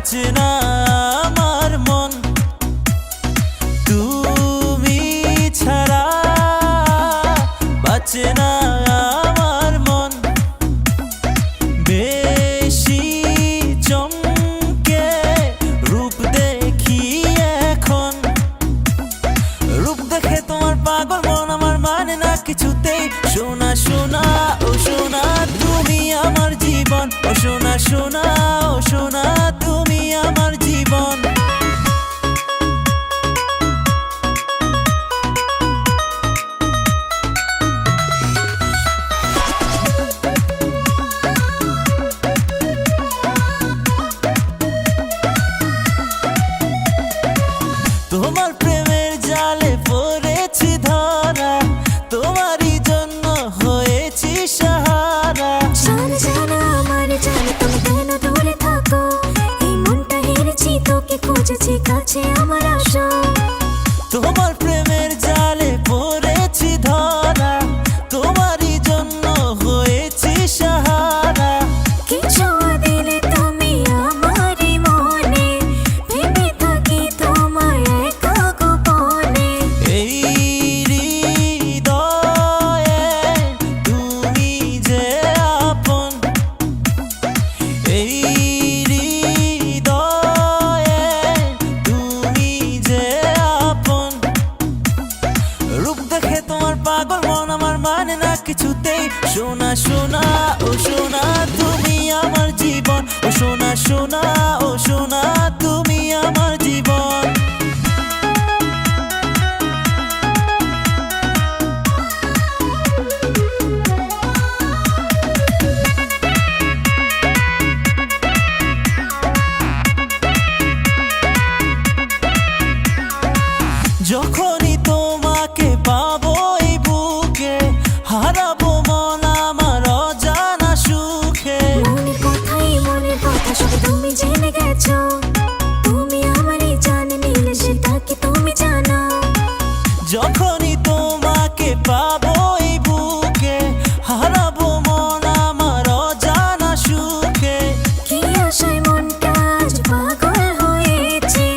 বাঁচে না আমার মন তুমি ছাড়া, বাঁচে না আমার মন। বেশি চমকে রূপ দেখি এখন, রূপ দেখে তোমার পাগল মন আমার মানে না কিছুতেই। সোনা সোনা ও সোনা তুমি আমার জীবন, ও সোনা সোনা ও সোনা তুমি আমার জীবন। তোমার প্রেমের জালে পড়েছি ধরা, তোমারই জন্য হয়েছি সাহারা। জানা আমার জানে তুমি কেন দূরে থাকো, এই মনটা হেরেছি তোকে খুঁজেছি কাছে আমার আশা। তোমার প্রেমের জালে পড়েছি ধরা, তোমারই জন্য হয়েছি সাহারা। কিছু দিলে তুমি আমারই মনে, ভেবে থাকি তোমায় একা গোপনে। এই হৃদয়ে তুমি যে আপন, এই হৃদয়ে তুমি যে আপন। রূপ দেখে তোমার পাগল মন আমার মানে না কিছুতেই। সোনা সোনা ও সোনা তুমি আমার জীবন, ও সোনা সোনা ও সোনা তুমি আমার জীবন। যখনই তোমাকে পাবো এই বুকে, হারাবো মন আমার অজানা সুখে। মনের কথা শুধু তুমি জেনে গেছো, তুমি আমারই জানে নিলে সেটা কি তুমি জানো। যখনই তোমাকে পাবো এই বুকে, হারাবো মন আমার অজানা সুখে। কি আশায় মনটা আজ পাগল হয়েছে,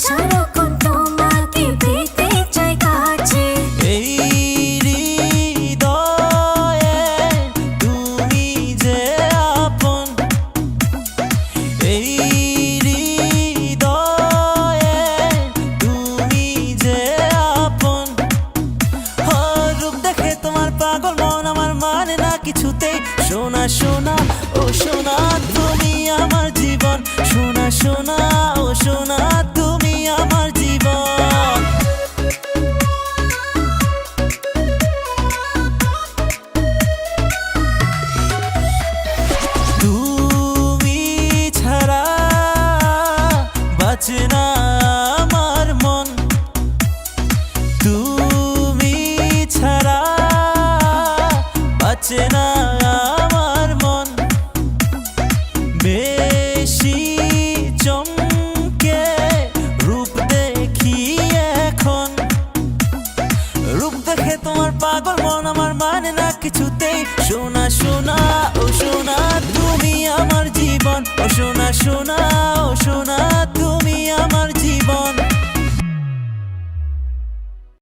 সারাক্ষণ তোমাকে পেতে চাই কাছে। এই হৃদয়ে তুমি যে আপন, এই হৃদয়ে তুমি যে আপন। রূপ দেখে তোমার পাগল মন আমার মানে না কিছুতেই। সোনা সোনা ও সোনা তুমি আমার জীবন, সোনা সোনা ও সোনা তুমি আমার জীবন। তুমি ছাড়া বাঁচে না আমার মন, তুমি ছাড়া বাঁচে না আমার মন। বেশি চমকে রূপ দেখি এখন, রূপ দেখে তোমার পাগল মন আমার মানে না কিছুতেই। সোনা সোনা ও সোনা তুমি আমার জীবন, ও সোনা সোনা ও